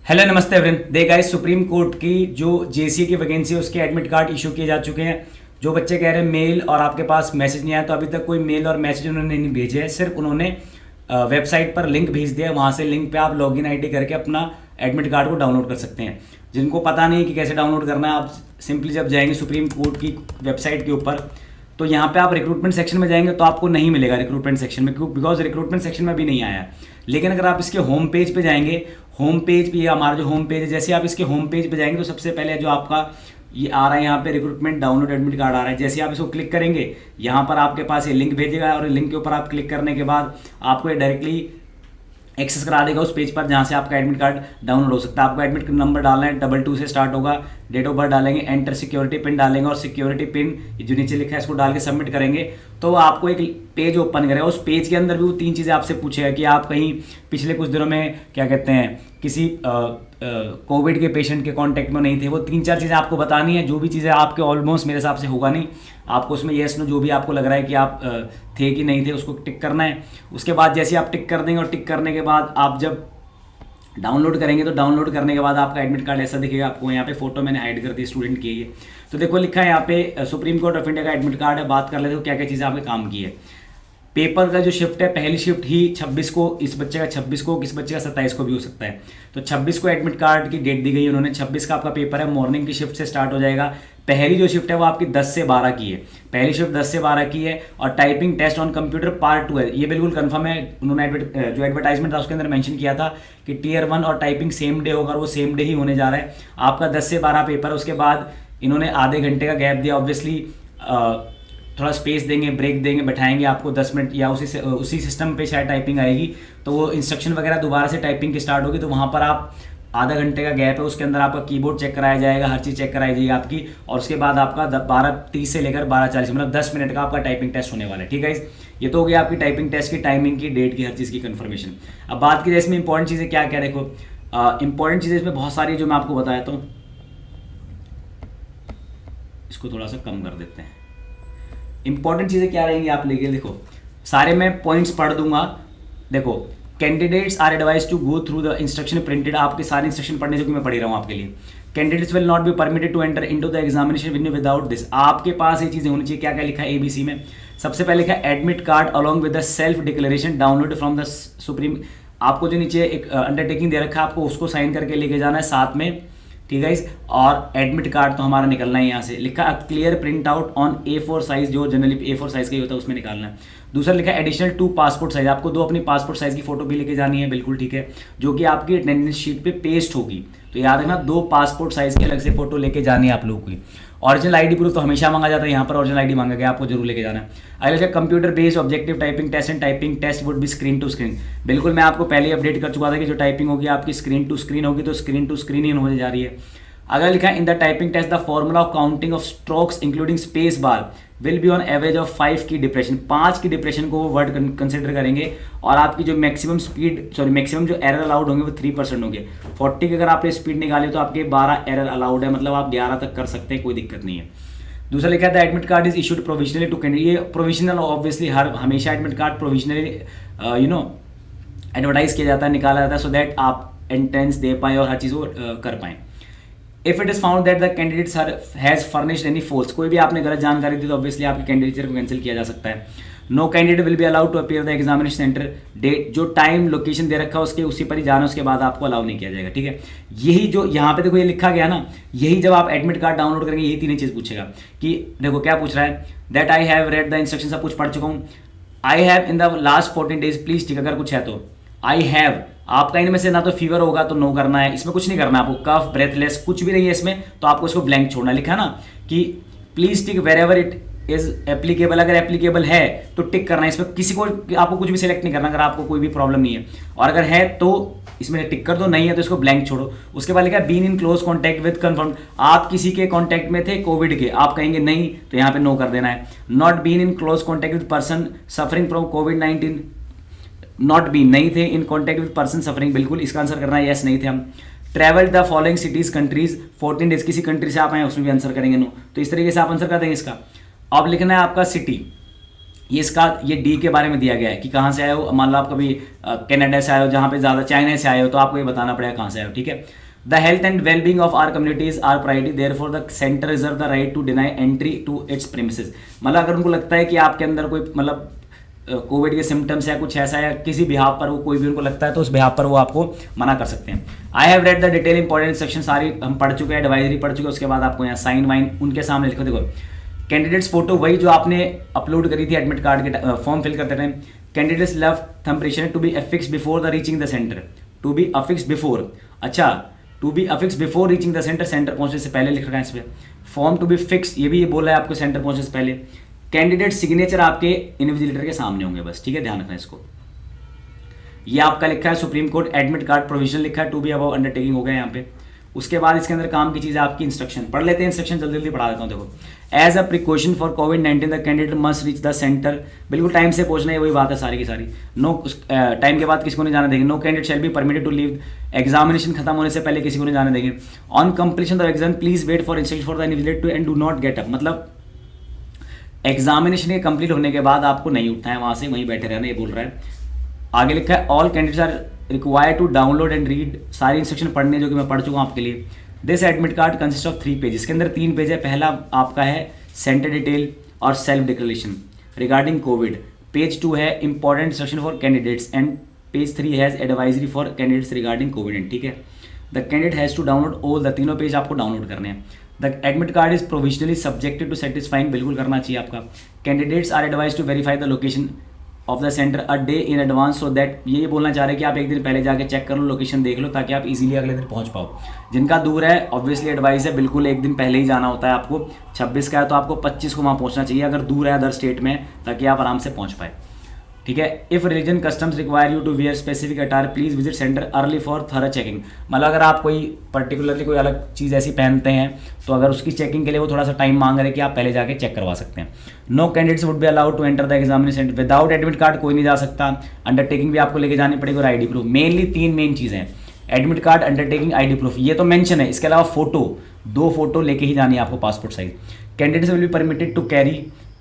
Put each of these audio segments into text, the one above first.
Hello नमस्ते everyone. दे guys, supreme court की जो जेसीए की वैकेंसी है उसके एडमिट कार्ड इशू किए जा चुके हैं। जो बच्चे कह रहे हैं मेल और आपके पास मैसेज नहीं आया, तो अभी तक कोई मेल और मैसेज उन्होंने नहीं भेजे हैं। सिर्फ उन्होंने वेबसाइट पर लिंक भेज दिया, वहाँ से लिंक पे आप लॉगिन आईडी करके अपना एडमिट कार्ड को डाउनलोड कर सकते हैं। जिनको पता नहीं कि कैसे डाउनलोड करना है, आप सिंपली जब जाएंगे सुप्रीम कोर्ट की वेबसाइट के ऊपर, तो यहाँ पे आप रिक्रूटमेंट सेक्शन में जाएंगे तो आपको नहीं मिलेगा रिक्रूटमेंट सेक्शन में, क्यों? बिकॉज रिक्रूटमेंट सेक्शन में भी नहीं आया है। लेकिन अगर आप इसके होम पेज पे जाएंगे, होम पेज पे हमारा जो होम पेज है, जैसे आप इसके होम पेज पे जाएंगे तो सबसे पहले जो आपका ये आ रहा है यहाँ पे रिक्रूटमेंट डाउनलोड एडमिट कार्ड आ रहा है। जैसे आप इसको क्लिक करेंगे, यहाँ पर आपके पास ये लिंक भेजेगा और लिंक के ऊपर आप क्लिक करने के बाद आपको ये डायरेक्टली एक्सेस करा देगा उस पेज पर जहाँ से आपका एडमिट कार्ड डाउनलोड हो सकता है। आपको एडमिट नंबर डालना है, 22 से स्टार्ट होगा। डेट ऑफ बर्थ डालेंगे, एंटर सिक्योरिटी पिन डालेंगे और सिक्योरिटी पिन जो नीचे लिखा है इसको डाल के सबमिट करेंगे तो आपको एक पेज ओपन करेगा। उस पेज के अंदर भी वो 3 चीज़ें आपसे पूछेगा कि आप कहीं पिछले कुछ दिनों में क्या कहते हैं किसी कोविड के पेशेंट के कांटेक्ट में नहीं थे। वो 3-4 चीज़ें आपको बतानी है। जो भी चीज़ें आपके ऑलमोस्ट मेरे हिसाब से होगा नहीं, आपको उसमें येस नो जो भी आपको लग रहा है कि आप थे कि नहीं थे उसको टिक करना है। उसके बाद जैसे आप टिक कर देंगे और टिक करने के बाद आप जब डाउनलोड करेंगे तो डाउनलोड करने के बाद आपका एडमिट कार्ड ऐसा दिखेगा। आपको यहाँ पे फोटो मैंने हाइड कर दी स्टूडेंट की है, तो देखो लिखा है यहाँ पे सुप्रीम कोर्ट ऑफ इंडिया का एडमिट कार्ड है। बात कर लेते हो क्या क्या चीज़ें आपने काम की है। पेपर का जो शिफ्ट है, पहली शिफ्ट ही 26 को, इस बच्चे का 26 को, किस बच्चे का 27 को भी हो सकता है। तो 26 को एडमिट कार्ड की डेट दी गई है उन्होंने। 26 का आपका पेपर है, मॉर्निंग की शिफ्ट से स्टार्ट हो जाएगा। पहली जो शिफ्ट है वो आपकी 10 से 12 की है। पहली शिफ्ट 10 से 12 की है और typing test on computer part 2 है। ये बिल्कुल कंफर्म है। उन्होंने जो एडवर्टाइजमेंट था उसके अंदर मेंशन किया था कि टियर 1 और टाइपिंग सेम डे होगा और वो सेम डे ही होने जा रहा है। आपका 10 से 12 पेपर। उसके बाद इन्होंने आधे घंटे का गैप दिया। ऑब्वियसली थोड़ा स्पेस देंगे, ब्रेक देंगे, बैठाएंगे आपको 10 मिनट या उसी सिस्टम पे शायद टाइपिंग आएगी, तो वो इंस्ट्रक्शन वगैरह दोबारा से टाइपिंग की स्टार्ट होगी। तो वहाँ पर आप आधा घंटे का गैप है, उसके अंदर आपका कीबोर्ड चेक कराया जाएगा, हर चीज़ चेक कराई जाएगी आपकी। और उसके बाद आपका 12:30 से लेकर 12:40 मतलब 10 मिनट का आपका टाइपिंग टेस्ट होने वाला है। ठीक है, ये तो हो गया आपकी टाइपिंग टेस्ट की टाइमिंग की, डेट की, हर चीज़ की कंफर्मेशन। अब बात की जाए इसमें इंपॉर्टेंट चीज़ें क्या क्या, देखो इंपॉर्टेंट चीज़ें इसमें बहुत सारी जो मैं आपको बताया, तो इसको थोड़ा सा कम कर देते हैं। इंपॉर्टेंट चीज़ें क्या रहेंगी आप लेके, देखो सारे मैं पॉइंट्स पढ़ दूंगा। देखो, candidates are advise to go through the instruction printed. आपके सारे इंस्ट्रक्शन पढ़ने जो कि मैं पढ़ ही रहा हूँ आपके लिए। Candidates will not be permitted to enter into the examination venue without this. आपके पास ये चीज़ें होनी चाहिए। क्या क्या लिखा है एबीसी में? सबसे पहले लिखा है admit card along with the self declaration download from the supreme. आपको जो नीचे एक अंडरटेकिंग दे रखा है, आपको उसको साइन करके लेके जाना है साथ में। ठीक है, और एडमिट कार्ड तो हमारा निकलना है यहाँ से। लिखा clear print out on A4 size, जो जनरली A4 साइज का ही होता है उसमें निकालना है। दूसरा लिखा है एडिशनल 2 पासपोर्ट साइज। आपको 2 अपनी पासपोर्ट साइज की फोटो भी लेके जानी है, बिल्कुल ठीक है, जो कि आपकी अटेंडेंस शीट पे पेस्ट होगी। तो याद रखना 2 पासपोर्ट साइज की अलग से फोटो लेके जानी है आप लोगों की। ओरिजिनल आईडी प्रूफ तो हमेशा मांगा जाता है, यहाँ पर ओरिजिनल आईडी मांगा गया, आपको जरूर लेके जाना है। अगला computer based objective typing test and typing test would be screen to screen. बिल्कुल मैं आपको पहले अपडेट कर चुका था कि जो टाइपिंग होगी आपकी स्क्रीन टू स्क्रीन होगी, तो स्क्रीन टू स्क्रीन ही होने जा रही है। अगर लिखा है in the typing test the formula of counting of strokes including space bar will be on average of 5 की डिप्रेशन। 5 की डिप्रेशन को वो वर्ड कंसिडर करेंगे और आपकी जो मैक्सिमम जो एरर अलाउड होंगे वो 3% होंगे। 40 की अगर आपने स्पीड निकाली तो आपके 12 एरर अलाउड है, मतलब आप 11 तक कर सकते हैं, कोई दिक्कत नहीं है। दूसरा लिखा था admit card is issued provisionally to candidate. ये प्रोविजनल ऑब्वियसली हमेशा एडमिट कार्ड प्रोविजनली एडवर्टाइज किया जाता है, निकाला जाता है, सो दैट आप एंट्रेंस दे पाएँ और हर चीज़ को कर पाएँ। If it is found that the candidate has furnished any false, कोई भी आपने गलत जानकारी दी तो ऑब्वियसली आपके कैंडिडेचर को कैंसिल किया जा सकता है। No candidate will be allowed to appear the examination centre. Date जो टाइम लोकेशन दे रखा है उसके उसी पर ही जाना, उसके बाद आपको अलाउ नहीं किया जाएगा। ठीक है, यही जो यहाँ पे देखो ये लिखा गया ना, यही जब आप एडमिट कार्ड डाउनलोड करेंगे यही 3 चीज़ पूछेगा कि देखो क्या पूछ रहा है, that I have read the instruction, सब कुछ पढ़ चुका हूँ। I have in the last 14 days please, ठीक अगर कुछ है तो आई हैव। आपका इनमें से ना तो फीवर होगा तो नो करना है, इसमें कुछ नहीं करना है आपको। कफ, ब्रेथलेस कुछ भी नहीं है इसमें, तो आपको इसको ब्लैंक छोड़ना। लिखा है ना कि please tick wherever it is applicable. अगर एप्लीकेबल है तो टिक करना है, इसमें किसी को आपको कुछ भी सिलेक्ट नहीं करना अगर आपको कोई भी प्रॉब्लम नहीं है। और अगर है तो इसमें टिक कर दो, नहीं है तो इसको ब्लैंक छोड़ो। उसके बाद लिखा है been in close contact with confirm. आप किसी के कॉन्टैक्ट में थे कोविड के, आप कहेंगे नहीं तो यहाँ पे नो कर देना है। Not been in close contact with person suffering from कोविड-19। नॉट बी, नहीं थे in contact with person suffering, बिल्कुल इसका आंसर करना है यस, नहीं थे हम। Travel the following cities countries 14 days, किसी कंट्री से आप आए उसमें भी आंसर करेंगे नो, तो इस तरीके से आप आंसर कर देंगे इसका। अब लिखना है आपका सिटी, ये डी के बारे में दिया गया है कि कहाँ से आए हो। मान लो आप कभी कनाडा से आए हो, जहाँ पे ज़्यादा चाइना से आए हो, तो आपको ये बताना पड़ेगा कहाँ से आए हो, ठीक है। The health and well being of our communities are priority, therefore the centre reserve the right to deny entry to its premises. मतलब अगर उनको लगता है कि आपके अंदर कोई मतलब कोविड के सिम्टम्स या कुछ ऐसा या किसी बिहाव पर वो कोई भी उनको लगता है तो उस बिहाव पर वो आपको मना कर सकते हैं। I have read the detail important section, सारी हम पढ़ चुके हैं, एडवाइजरी पढ़ चुके हैं। उसके बाद आपको यहाँ साइन वाइन उनके सामने लिखो, देखो कैंडिडेट्स फोटो वही जो आपने अपलोड करी थी एडमिट कार्ड के फॉर्म फिल करते time. Candidates left thumb to be affix before the reaching the centre, to be affix before, अच्छा to be affix before reaching the centre, centre पहुंचने से पहले लिख रखा है इस पर। फॉर्म टू बी फिक्स, ये भी ये बोला है आपको सेंटर पहुंचने से पहले। कैंडिडेट सिग्नेचर आपके इन्विजिलेटर के सामने होंगे बस, ठीक है, ध्यान रखना इसको। ये आपका लिखा है supreme court admit card provision लिखा है, टू बी अबव अंडरटेकिंग हो गया यहाँ पे। उसके बाद इसके अंदर काम की चीज़ है आपकी इंस्ट्रक्शन, पढ़ लेते हैं इंस्ट्रक्शन, जल्दी जल्दी पढ़ा देता हूँ। देखो, एज अ प्रिकॉशन फॉर कोविड-19 the candidate must reach the centre, बिल्कुल टाइम से पहुंचना है, वही बात है सारी की सारी। नो टाइम के बाद किसको नहीं जाने देंगे। No candidate shall be permitted to leave, examination खत्म होने से पहले किसी को नहीं जाने देंगे। On completion the exam please wait for instruction for the invigilator to and do not get up, मतलब एग्जामिनेशन के कंप्लीट होने के बाद आपको नहीं उठना है वहां से, वहीं बैठे रहना, ये बोल रहा है। आगे लिखा है all candidates are required to download and read, सारी इंस्ट्रक्शन पढ़ने जो कि मैं पढ़ चुका हूँ आपके लिए। This admit card consist of 3 pages, के अंदर 3 पेज है। पहला आपका है सेंटर डिटेल और self declaration regarding covid. Page 2 है important instruction for candidates and page 3 has advisory for candidates regarding covid, ठीक है। The candidate has to download all, the तीनों पेज आपको डाउनलोड करने हैं। The admit card is provisionally subjected to satisfying, बिल्कुल करना चाहिए आपका। Candidates are advise to verify the location of the centre a day in advance, so that ये बोलना चाह रहे हैं कि आप एक दिन पहले जाके चेक कर लो, लोकेशन देख लो, ताकि आप इजीली अगले दिन पहुंच पाओ। जिनका दूर है ऑब्वियसली एडवाइस है बिल्कुल एक दिन पहले ही जाना होता है आपको। 26 का है तो आपको 25 को वहाँ पहुंचना चाहिए अगर दूर है अदर स्टेट में, ताकि आप आराम से पहुँच पाए, ठीक है। If religion customs require you to wear specific attire please visit centre early for thorough checking, मतलब अगर आप कोई पर्टिकुलरली कोई अलग चीज़ ऐसी पहनते हैं तो अगर उसकी चेकिंग के लिए वो थोड़ा सा टाइम मांग रहे हैं कि आप पहले जाके चेक करवा सकते हैं। No candidates would be allowed to enter the examination centre without admit card, कोई नहीं जा सकता। अंडरटेकिंग भी आपको लेके जानी पड़ेगी और आईडी प्रूफ, मेनली 3 मेन चीज़ें हैं, admit card, undertaking, ID proof, ये तो मेंशन है। इसके अलावा फोटो, 2 फोटो लेके ही जानी है आपको, passport size. Candidates will be permitted to carry,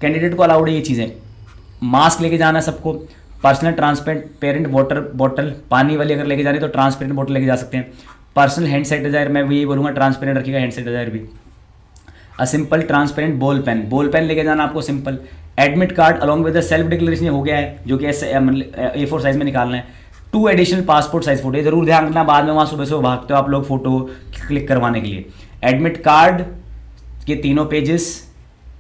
candidate को अलाउड है ये चीज़ें, मास्क लेके जाना है सबको, पर्सनल ट्रांसपेरेंट वाटर बॉटल, पानी वाली अगर लेके जानी तो ट्रांसपेरेंट बॉटल लेके जा सकते हैं। पर्सनल हैंड सैनिटाइजर, मैं भी यही बोलूँगा ट्रांसपेरेंट रखिएगा हैंड सैनिटाइजर भी। A simple transparent ball pen लेके जाना आपको simple. Admit card along with the self declaration हो गया है जो कि A4 साइज में निकालना है। 2 एडिशनल पासपोर्ट साइज फोटो, ये जरूर ध्यान रखना, बाद में वहाँ सुबह से भागते हो आप लोग फोटो क्लिक करवाने के लिए। एडमिट कार्ड के तीनों पेजेस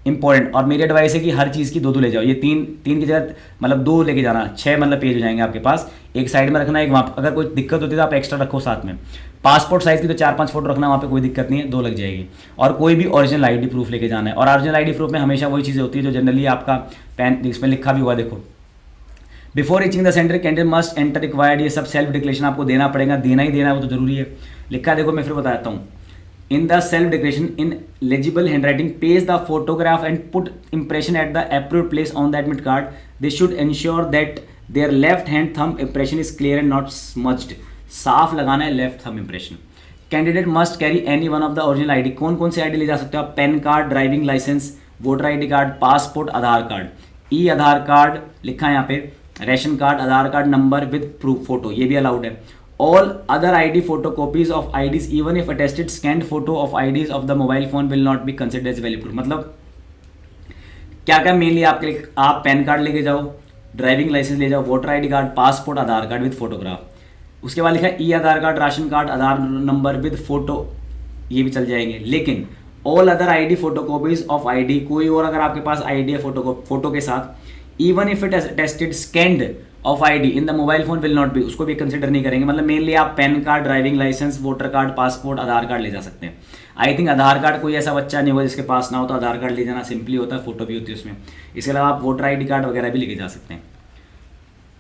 इंपॉर्टेंट, और मेरी एडवाइस है कि हर चीज़ की 2 ले जाओ, ये 3 की जगह मतलब 2 लेके जाना, 6 मतलब पेज हो जाएंगे आपके पास। एक साइड में रखना, एक वहाँ अगर कोई दिक्कत होती है तो आप एक्स्ट्रा रखो साथ में। पासपोर्ट साइज की तो 4-5 फोटो रखना, वहाँ पे कोई दिक्कत नहीं है, 2 लग जाएगी। और कोई भी ओरिजिनल आईडी प्रूफ लेके जाना है, और ओरिजिनल आईडी प्रूफ में हमेशा वही चीज़ें होती है जो जनरली आपका पैन, इसमें लिखा भी हुआ देखो। Before reaching the centre candidate must enter required, ये सब सेल्फ डिक्लेरेशन आपको देना पड़ेगा, देना ही देना है, वो तो जरूरी है। लिखा देखो, मैं फिर बताता हूँ। In the self-declaration in legible handwriting, paste the photograph and put impression at the appropriate place on the admit card. They should ensure that their left hand thumb impression is clear and not smudged. साफ लगाना है left thumb impression. Candidate must carry any one of the original ID, कौन कौन से ID ले जा सकते हो आप? PAN card, driving licence, voter ID card, passport, Aadhaar card, e Aadhaar card लिखा है यहाँ पे, ration card, Aadhaar card number with proof photo, ये भी अलाउड है। All other ID photocopies of IDs even if attested scanned photo of IDs of the mobile phone will not be considered as valid proof। मतलब क्या क्या mainly आपके लिए, आप PAN card लेके जाओ, ड्राइविंग लाइसेंस ले जाओ, voter ID card, passport, Aadhaar card with photograph. उसके बाद लिखा है e Aadhaar card, ration card, Aadhaar number with photo, ये भी चल जाएंगे। लेकिन all other ID photocopies of ID, कोई और अगर आपके पास आईडी है फोटो के साथ, even if it attested scanned of ID in the mobile phone will not be, उसको भी कंसिडर नहीं करेंगे। मतलब मेनली आप PAN card, driving licence, voter card, passport, Aadhaar card ले जा सकते हैं। आई थिंक आधार कार्ड कोई ऐसा बच्चा नहीं होगा जिसके पास ना हो, तो आधार कार्ड ले जाना सिंपली होता है, फोटो भी होती है उसमें। इसके अलावा आप वोटर आईडी कार्ड वगैरह भी लेके जा सकते हैं।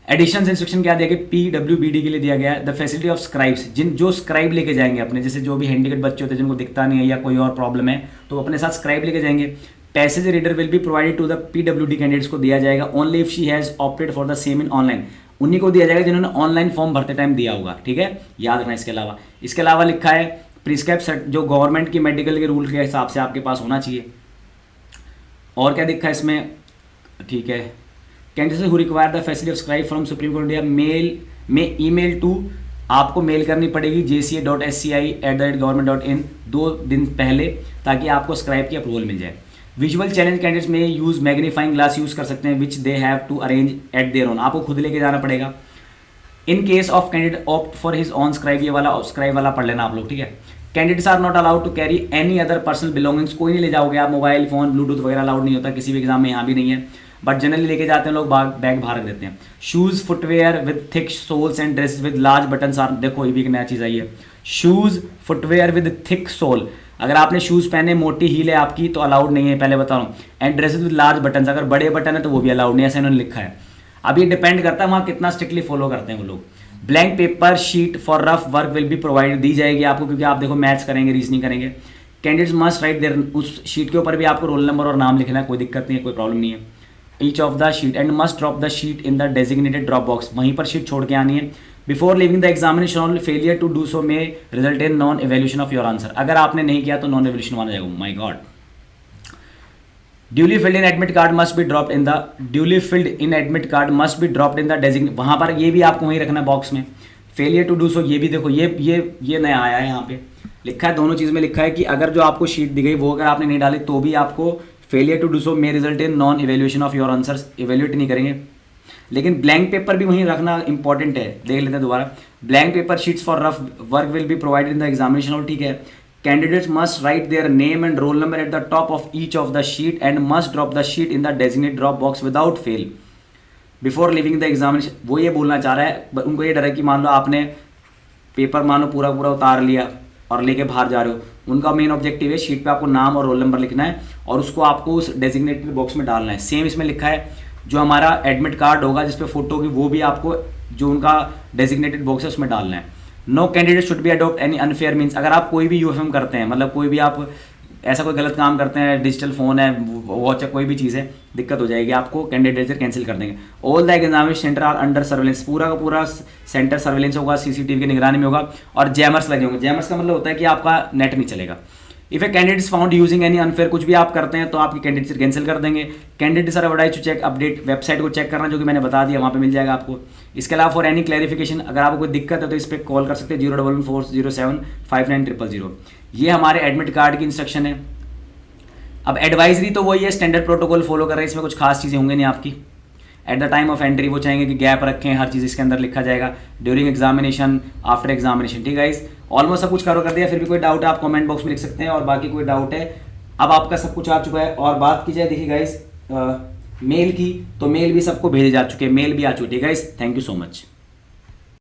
एडिशनल इंस्ट्रक्शन क्या दिया गया? PWBD के लिए दिया गया है, द फैसिलिटी ऑफ स्क्राइब्स, जो स्क्राइब लेके जाएंगे अपने, जैसे जो भी हैंडीकेप बच्चे होते हैं जिनको दिखता नहीं है या कोई और प्रॉब्लम है, तो वो अपने साथ स्क्राइब लेके जाएंगे। Passage reader will be provided to the PWD candidates को दिया जाएगा, only if she has opted for the same in online, उन्हीं को दिया जाएगा जिन्होंने ऑनलाइन फॉर्म भरते टाइम दिया होगा, ठीक है, याद रखना। इसके अलावा लिखा है प्रिस्क्राइब जो गवर्नमेंट की मेडिकल के रूल के हिसाब से आपके पास होना चाहिए। और क्या दिखा है इसमें, ठीक है, candidates who require the facility of scribe from supreme court India mail में ईमेल टू, आपको मेल करनी पड़ेगी jca.sci@government.in 2 दिन पहले, ताकि आपको स्क्राइब की अप्रूवल मिल जाए। विजुअल चैलेंज कैंडिडेट्स में यूज मैग्नीफाइंग ग्लास यूज कर सकते हैं which they have to arrange at their own, आपको खुद लेके जाना पड़ेगा। In case of candidate opt for his own scribe, ये वाला स्क्राइब वाला पढ़ लेना आप लोग, ठीक है। Candidates are not allowed to carry any other personal belongings, कोई नहीं ले जाओगे आप, मोबाइल फोन ब्लूटूथ वगैरह अलाउड नहीं होता किसी भी एग्जाम में, यहाँ भी नहीं है, बट जनरली लेके जाते हैं लोग, बैग बाहर रख देते हैं। Shoes footwear with thick soles and dress with large buttons are, देखो ये भी एक नया चीज़ आई है, shoes footwear with thick sole, अगर आपने शूज़ पहने मोटी हील है आपकी तो अलाउड नहीं है, पहले बता रहा हूँ। And dresses with large buttons, अगर बड़े बटन है तो वो भी अलाउड नहीं है, ऐसा इन्होंने लिखा है। अब ये डिपेंड करता है वहाँ कितना स्ट्रिक्टली फॉलो करते हैं वो लोग। Blank paper sheet for rough work will be provide, दी जाएगी आपको, क्योंकि आप देखो मैथ्स करेंगे, रीजनिंग करेंगे। कैंडिडेट्स मस्ट राइट देयर, उस शीट के ऊपर भी आपको रोल नंबर और नाम लिखना है, कोई दिक्कत नहीं है, कोई प्रॉब्लम नहीं है। Each of the sheet and must drop the sheet in the designated drop box, वहीं पर शीट छोड़ के आनी है। Before living the examination, failure to do so may result in non evaluation of your answer, अगर आपने नहीं किया तो नॉन एवेल्यूशन माना जाएगा। My god. Duly filled in admit card must be dropped in the, duly filled in admit card must be dropped in the designate, वहाँ पर ये भी आपको वहीं रखना बॉक्स में। फेलियर टू डू सो, ये भी देखो ये नया आया है, यहाँ पे लिखा है, दोनों चीज़ में लिखा है कि अगर जो आपको शीट दी गई वो अगर आपने नहीं डाली तो भी आपको failure to do so may result in non evaluation of your answers, evaluate नहीं करेंगे। लेकिन ब्लैंक पेपर भी वहीं रखना इंपॉर्टेंट है, देख लेते हैं दोबारा। Blank paper sheets for rough work will be provided in the examination hall, ठीक है। Candidates must write their name and roll number at the top of each of the sheet and must drop the sheet in the designated drop box without fail before living the examination. वो ये बोलना चाह रहा है, उनको ये डर है कि मान लो आपने पेपर मानो पूरा उतार लिया और लेके बाहर जा रहे हो, उनका मेन ऑब्जेक्टिव है शीट पे आपको नाम और रोल नंबर लिखना है और उसको आपको उस डेजिग्नेटेड बॉक्स में डालना है। सेम इसमें लिखा है, जो हमारा एडमिट कार्ड होगा जिस पे फोटो होगी वो भी आपको जो उनका डेजिग्नेटेड बॉक्स है उसमें डालना है। No candidate should be adopt any unfair means, अगर आप कोई भी यूएफएम करते हैं, मतलब कोई भी आप ऐसा कोई गलत काम करते हैं, डिजिटल फोन है, वॉच है, कोई भी चीज़ है, दिक्कत हो जाएगी, आपको कैंडिडेट कैंसिल कर देंगे। All the examination centre are under surveillance, पूरा का पूरा सेंटर सर्वेलेंस होगा, सीसीटीवी की निगरानी में होगा और जैमर्स लगे होंगे। जैमर्स का मतलब होता है कि आपका नेट नहीं चलेगा। If a candidate is found using any unfair, कुछ भी आप करते हैं तो आपकी कैंडिडेट कैंसिल कर देंगे। Candidates are advise to check update, website को चेक करना जो कि मैंने बता दिया, वहाँ पे मिल जाएगा आपको। इसके अलावा फॉर एनी क्लैरिफिकेशन, अगर आपको कोई दिक्कत है तो इस पर कॉल कर सकते हैं 01140759000। ये हमारे एडमिट कार्ड की इंस्ट्रक्शन है। अब एडवाइजरी तो वही है, स्टैंडर्ड प्रोटोकॉल फॉलो कर रहे हैं, इसमें कुछ खास चीज़ें होंगी नहीं आपकी। At the time of entry वो चाहेंगे कि गैप रखें, हर चीज़ इसके अंदर लिखा जाएगा। ड्यूरिंग एग्जामिनेशन, आफ्टर एग्जामिनेशन, ठीक है गाइस। ऑलमोस्ट सब कुछ कवर कर दिया, फिर भी कोई डाउट है आप कमेंट बॉक्स में लिख सकते हैं, और बाकी कोई डाउट है अब आपका सब कुछ आ चुका है। और बात की जाए देखिए गाइस मेल की, तो मेल भी सबको भेजे जा चुके हैं, मेल भी आ चुकी है guys. Thank you so much.